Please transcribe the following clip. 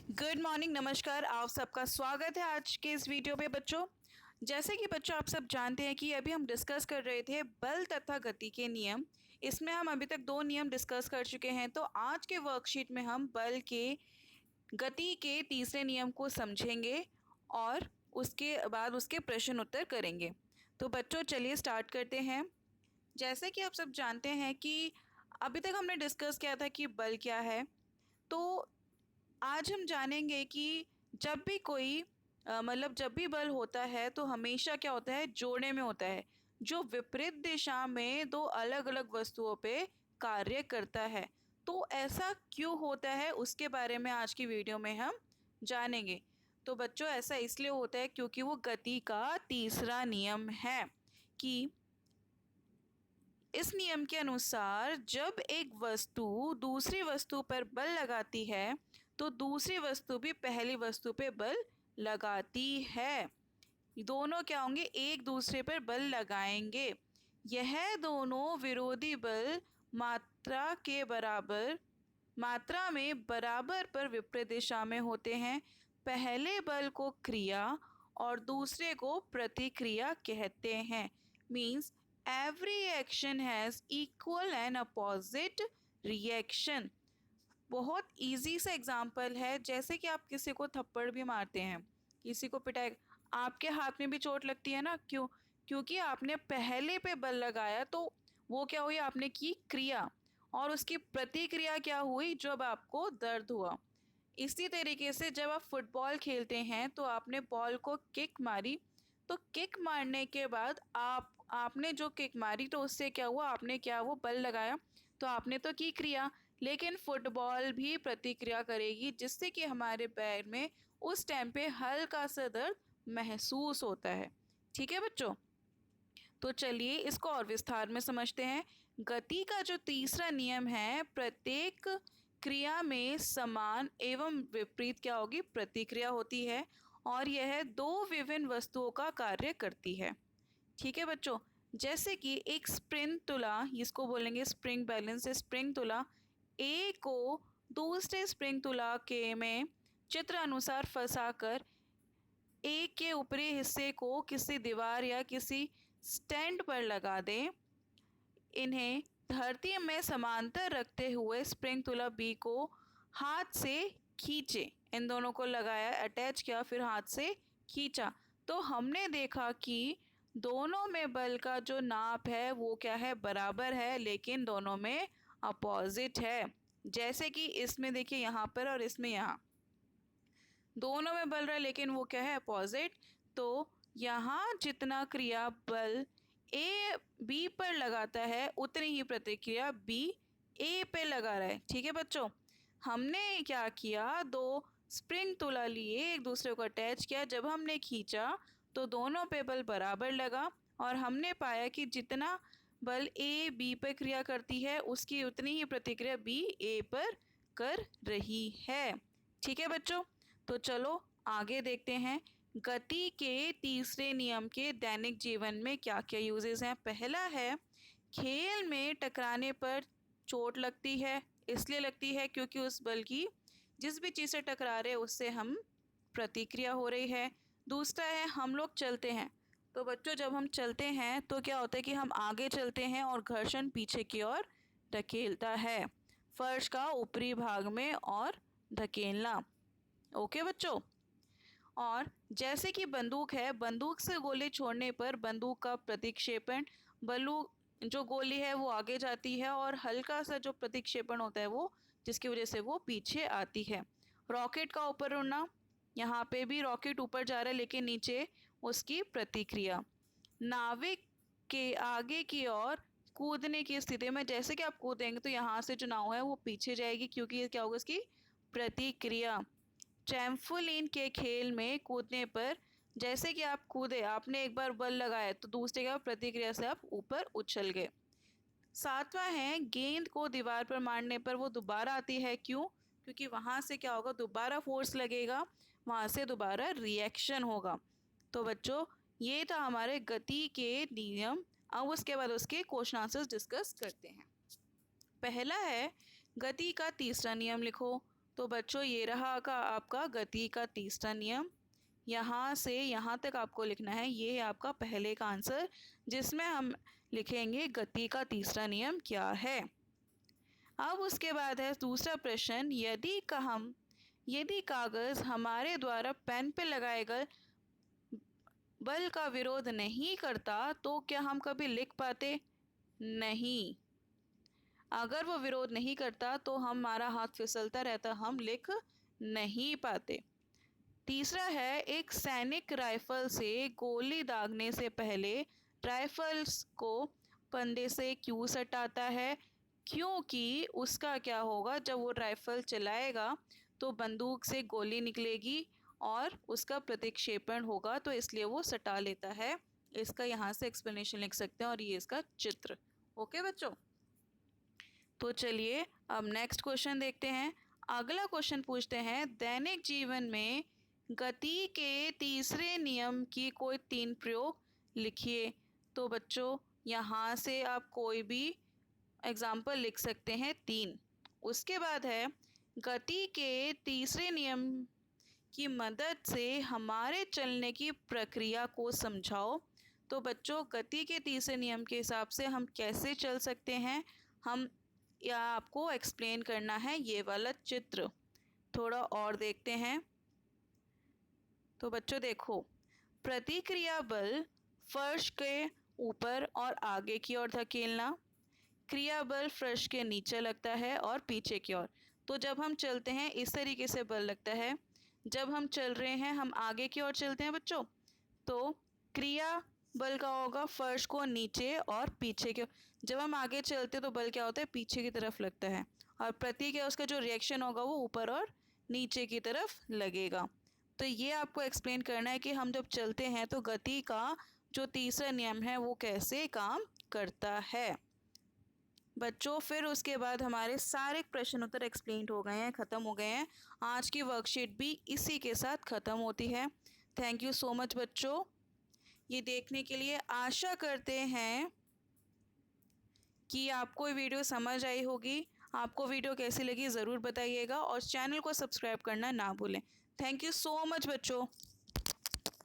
Good morning, नमस्कार। आप सबका स्वागत है आज के इस वीडियो पे बच्चों। जैसे कि बच्चों आप सब जानते हैं कि अभी हम डिस्कस कर रहे थे बल तथा गति के नियम। इसमें हम अभी तक 2 नियम डिस्कस कर चुके हैं, तो आज के वर्कशीट में हम बल के गति के तीसरे नियम को समझेंगे और उसके बाद उसके प्रश्न उत्तर करेंगे। तो बच्चों चलिए स्टार्ट करते हैं। जैसे कि आप सब जानते हैं कि अभी तक हमने डिस्कस किया था कि बल क्या है, तो आज हम जानेंगे कि जब भी कोई मतलब जब भी बल होता है तो हमेशा क्या होता है, जोड़ने में होता है, जो विपरीत दिशा में दो अलग अलग वस्तुओं पे कार्य करता है। तो ऐसा क्यों होता है उसके बारे में आज की वीडियो में हम जानेंगे। तो बच्चों ऐसा इसलिए होता है क्योंकि वो गति का तीसरा नियम है कि इस नियम के अनुसार जब एक वस्तु दूसरी वस्तु पर बल लगाती है तो दूसरी वस्तु भी पहली वस्तु पे बल लगाती है। दोनों क्या होंगे, एक दूसरे पर बल लगाएंगे। यह दोनों विरोधी बल मात्रा में बराबर पर विपरीत दिशा में होते हैं। पहले बल को क्रिया और दूसरे को प्रतिक्रिया कहते हैं। Means every action has equal and opposite reaction. बहुत इजी सा एग्जाम्पल है, जैसे कि आप किसी को थप्पड़ भी मारते हैं, किसी को पिटाई, आपके हाथ में भी चोट लगती है ना। क्यों? क्योंकि आपने पहले पे बल लगाया, तो वो क्या हुई, आपने की क्रिया, और उसकी प्रतिक्रिया क्या हुई, जब आपको दर्द हुआ। इसी तरीके से जब आप फुटबॉल खेलते हैं तो आपने बॉल को किक मारी, तो किक मारने के बाद आपने जो किक मारी तो उससे क्या हुआ, आपने क्या वो बल लगाया, तो आपने तो की क्रिया। लेकिन फुटबॉल भी प्रतिक्रिया करेगी जिससे कि हमारे पैर में उस टाइम पे हल्का सा दर्द महसूस होता है। ठीक है बच्चों, तो चलिए इसको और विस्तार में समझते हैं। गति का जो तीसरा नियम है, प्रत्येक क्रिया में समान एवं विपरीत क्या होगी, प्रतिक्रिया होती है, और यह दो विभिन्न वस्तुओं का कार्य करती है। ठीक है बच्चों, जैसे कि एक स्प्रिंग तुला, इसको बोलेंगे स्प्रिंग बैलेंस, स्प्रिंग तुला ए को दूसरे स्प्रिंग तुला के में चित्र अनुसार फंसाकर ए के ऊपरी हिस्से को किसी दीवार या किसी स्टैंड पर लगा दें। इन्हें धरती में समांतर रखते हुए स्प्रिंग तुला बी को हाथ से खींचे। इन दोनों को लगाया, अटैच किया, फिर हाथ से खींचा, तो हमने देखा कि दोनों में बल का जो नाप है वो क्या है, बराबर है, लेकिन दोनों में अपोजिट है। जैसे कि इसमें देखिए यहाँ पर और इसमें यहाँ, दोनों में बल रहा है लेकिन वो क्या है, अपोजिट। तो यहाँ जितना क्रिया बल ए बी पर लगाता है उतनी ही प्रतिक्रिया बी ए पे लगा रहा है। ठीक है बच्चों, हमने क्या किया, दो स्प्रिंग तुला लिए, एक दूसरे को अटैच किया, जब हमने खींचा तो दोनों पे बल बराबर लगा, और हमने पाया कि जितना बल ए बी पर क्रिया करती है उसकी उतनी ही प्रतिक्रिया बी ए पर कर रही है। ठीक है बच्चों, तो चलो आगे देखते हैं गति के तीसरे नियम के दैनिक जीवन में क्या क्या यूजेस हैं। पहला है, खेल में टकराने पर चोट लगती है, इसलिए लगती है क्योंकि उस बल की, जिस भी चीज़ से टकरा रहे उससे हम प्रतिक्रिया हो रही है। दूसरा है, हम लोग चलते हैं, तो बच्चों जब हम चलते हैं तो क्या होता है कि हम आगे चलते हैं और घर्षण पीछे की ओर धकेलता है, फर्श का ऊपरी भाग में और धकेलना। ओके बच्चों, और जैसे कि बंदूक है, बंदूक से गोली छोड़ने पर बंदूक का प्रतिक्षेपण, जो गोली है वो आगे जाती है, और हल्का सा जो प्रतिक्षेपण होता है वो, जिसकी वजह से वो पीछे आती है। रॉकेट का ऊपर उड़ना, यहाँ पे भी रॉकेट ऊपर जा रहा है लेकिन नीचे उसकी प्रतिक्रिया। नाविक के आगे की ओर कूदने की स्थिति में, जैसे कि आप कूदेंगे तो यहाँ से जो नाव है वो पीछे जाएगी क्योंकि ये क्या होगा, इसकी प्रतिक्रिया। ट्रैम्पोलिन के खेल में कूदने पर, जैसे कि आप कूदे, आपने एक बार बल लगाया तो दूसरे का प्रतिक्रिया से आप ऊपर उछल गए। सातवां है, गेंद को दीवार पर मारने पर वो दोबारा आती है। क्यों? क्योंकि वहाँ से क्या होगा, दोबारा फोर्स लगेगा, वहाँ से दोबारा रिएक्शन होगा। तो बच्चों ये था हमारे गति के नियम। अब उसके बाद उसके क्वेश्चन आंसर्स डिस्कस करते हैं। पहला है, गति का तीसरा नियम लिखो। तो बच्चों ये रहा का आपका गति का तीसरा नियम। यहाँ से यहाँ तक आपको लिखना है, ये है आपका पहले का आंसर, जिसमें हम लिखेंगे गति का तीसरा नियम क्या है। अब उसके बाद है दूसरा प्रश्न, यदि कागज हमारे द्वारा पेन पे लगाए गए बल का विरोध नहीं करता तो क्या हम कभी लिख पाते? नहीं। अगर वो विरोध नहीं करता तो हमारा हाथ फिसलता रहता, हम लिख नहीं पाते। तीसरा है, एक सैनिक राइफल से गोली दागने से पहले राइफल्स को फंदे से क्यों सटाता है? क्योंकि उसका क्या होगा, जब वो राइफल चलाएगा तो बंदूक से गोली निकलेगी और उसका प्रतिक्षेपण होगा, तो इसलिए वो सटा लेता है। इसका यहाँ से एक्सप्लेनेशन लिख सकते हैं और ये इसका चित्र। ओके बच्चों, तो चलिए अब नेक्स्ट क्वेश्चन देखते हैं। अगला क्वेश्चन पूछते हैं, दैनिक जीवन में गति के तीसरे नियम की कोई 3 प्रयोग लिखिए। तो बच्चों यहाँ से आप कोई भी एग्जाम्पल लिख सकते हैं 3। उसके बाद है, गति के तीसरे नियम की मदद से हमारे चलने की प्रक्रिया को समझाओ। तो बच्चों गति के तीसरे नियम के हिसाब से हम कैसे चल सकते हैं, हम या आपको एक्सप्लेन करना है ये वाला चित्र। थोड़ा और देखते हैं। तो बच्चों देखो, प्रतिक्रिया बल फर्श के ऊपर और आगे की ओर धकेलना, क्रिया बल फर्श के नीचे लगता है और पीछे की ओर। तो जब हम चलते हैं इस तरीके से बल लगता है, जब हम चल रहे हैं हम आगे की ओर चलते हैं बच्चों, तो क्रिया बल का होगा फर्श को नीचे और पीछे के। जब हम आगे चलते तो बल क्या होता है, पीछे की तरफ लगता है, और प्रतिक्रिया उसका जो रिएक्शन होगा वो ऊपर और नीचे की तरफ लगेगा। तो ये आपको एक्सप्लेन करना है कि हम जब चलते हैं तो गति का जो तीसरा नियम है वो कैसे काम करता है। बच्चों फिर उसके बाद हमारे सारे प्रश्न उत्तर एक्सप्लेन हो गए हैं, ख़त्म हो गए हैं। आज की वर्कशीट भी इसी के साथ ख़त्म होती है। थैंक यू सो मच बच्चों, ये देखने के लिए। आशा करते हैं कि आपको ये वीडियो समझ आई होगी। आपको वीडियो कैसी लगी ज़रूर बताइएगा और चैनल को सब्सक्राइब करना ना भूलें। थैंक यू सो मच बच्चों।